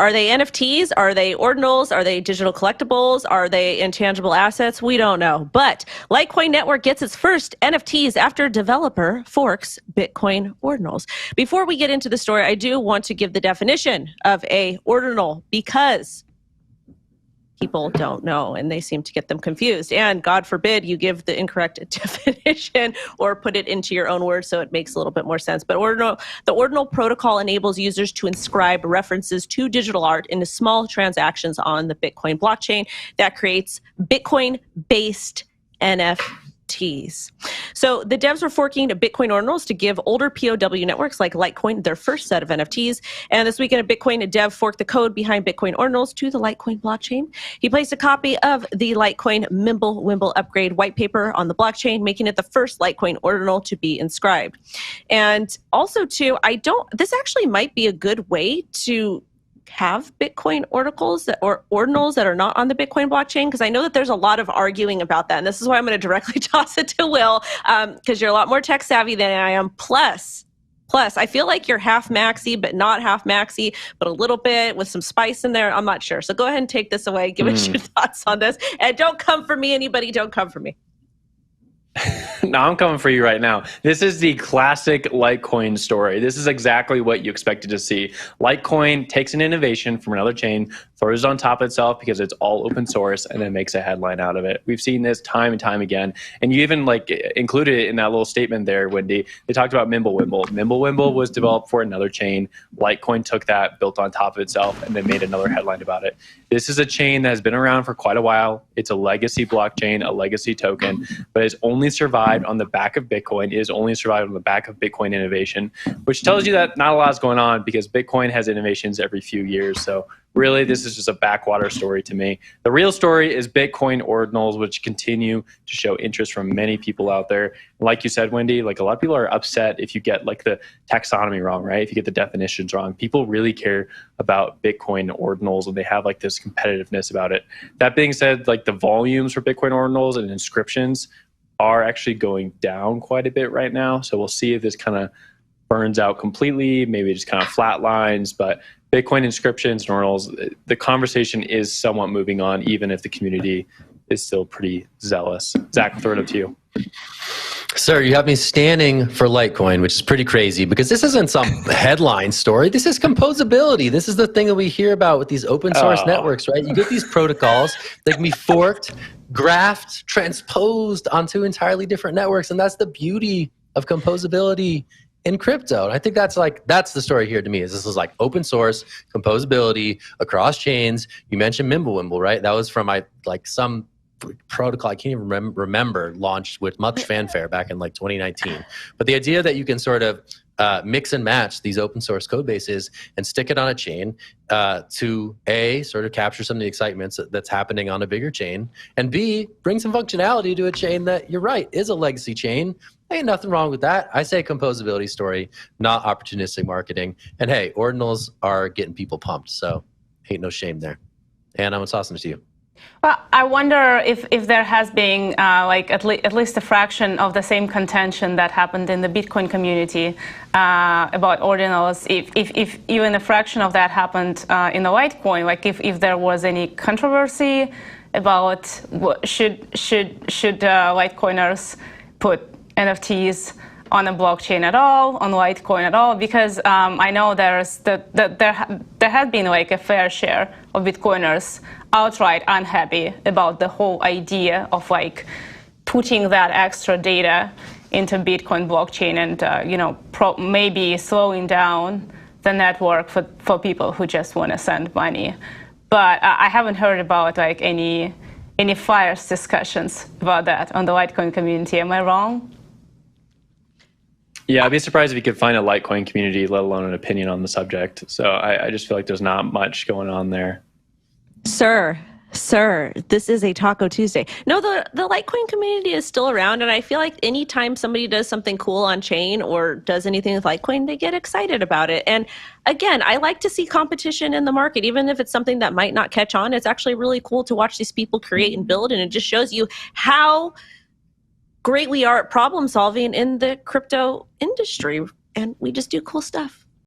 Are they NFTs? Are they ordinals? Are they digital collectibles? Are they intangible assets? We don't know. But Litecoin Network gets its first NFTs after developer forks Bitcoin ordinals. Before we get into the story, I do want to give the definition of a ordinal because people don't know and they seem to get them confused. And God forbid you give the incorrect definition or put it into your own words so it makes a little bit more sense. But the ordinal protocol enables users to inscribe references to digital art into small transactions on the Bitcoin blockchain that creates Bitcoin-based NFTs. So the devs were forking to Bitcoin ordinals to give older POW networks like Litecoin their first set of NFTs. And this weekend at Bitcoin, a dev forked the code behind Bitcoin ordinals to the Litecoin blockchain. He placed a copy of the Litecoin Mimblewimble upgrade white paper on the blockchain, making it the first Litecoin ordinal to be inscribed. And also too, this actually might be a good way to have Bitcoin ordinals that are not on the Bitcoin blockchain, because I know that there's a lot of arguing about that. And this is why I'm going to directly toss it to Will, because you're a lot more tech savvy than I am. Plus, I feel like you're half maxi, but not half maxi, but a little bit with some spice in there. I'm not sure. So go ahead and take this away. Give us your thoughts on this. And don't come for me, anybody. Don't come for me. No, I'm coming for you right now. This is the classic Litecoin story. This is exactly what you expected to see. Litecoin takes an innovation from another chain, throws it on top of itself because it's all open source, and then makes a headline out of it. We've seen this time and time again. And you even included it in that little statement there, Wendy. They talked about Mimblewimble. Mimblewimble was developed for another chain. Litecoin took that, built on top of itself, and then made another headline about it. This is a chain that has been around for quite a while. It's a legacy blockchain, a legacy token, but it's only survived on the back of Bitcoin. It has only survived on the back of Bitcoin innovation, which tells you that not a lot is going on because Bitcoin has innovations every few years. So really, this is just a backwater story to me. The real story is Bitcoin ordinals, which continue to show interest from many people out there. And like you said, Wendy, a lot of people are upset if you get the taxonomy wrong, right? If you get the definitions wrong. People really care about Bitcoin ordinals and they have this competitiveness about it. That being said, the volumes for Bitcoin ordinals and inscriptions are actually going down quite a bit right now. So we'll see if this kind of burns out completely, maybe just kind of flatlines, but Bitcoin inscriptions and ordinals, the conversation is somewhat moving on, even if the community is still pretty zealous. Zach, I'll throw it up to you. Sir, you have me standing for Litecoin, which is pretty crazy because this isn't some headline story. This is composability. This is the thing that we hear about with these open source networks, right? You get these protocols that can be forked, graphed, transposed onto entirely different networks. And that's the beauty of composability in crypto. And I think that's the story here to me is this is open source composability across chains. You mentioned Mimblewimble, right? That was from some protocol I can't even remember launched with much fanfare back in 2019. But the idea that you can sort of mix and match these open source code bases and stick it on a chain to A, sort of capture some of the excitement that's happening on a bigger chain, and B, bring some functionality to a chain that, you're right, is a legacy chain. Ain't nothing wrong with that. I say composability story, not opportunistic marketing. And hey, ordinals are getting people pumped, so ain't no shame there. And I'm tossing it to you. Well, I wonder if there has been at least a fraction of the same contention that happened in the Bitcoin community about ordinals. If even a fraction of that happened in the Litecoin, if there was any controversy about should Litecoiners put NFTs on a blockchain at all, on Litecoin at all, because I know there had been a fair share of Bitcoiners outright unhappy about the whole idea of putting that extra data into Bitcoin blockchain and maybe slowing down the network for people who just want to send money. But I haven't heard about any fierce discussions about that on the Litecoin community. Am I wrong? Yeah, I'd be surprised if you could find a Litecoin community, let alone an opinion on the subject. So I just feel like there's not much going on there. Sir, this is a Taco Tuesday. No, the Litecoin community is still around, and I feel like anytime somebody does something cool on chain or does anything with Litecoin, they get excited about it. And again, I like to see competition in the market, even if it's something that might not catch on. It's actually really cool to watch these people create and build, and it just shows you how great we are at problem solving in the crypto industry, and we just do cool stuff.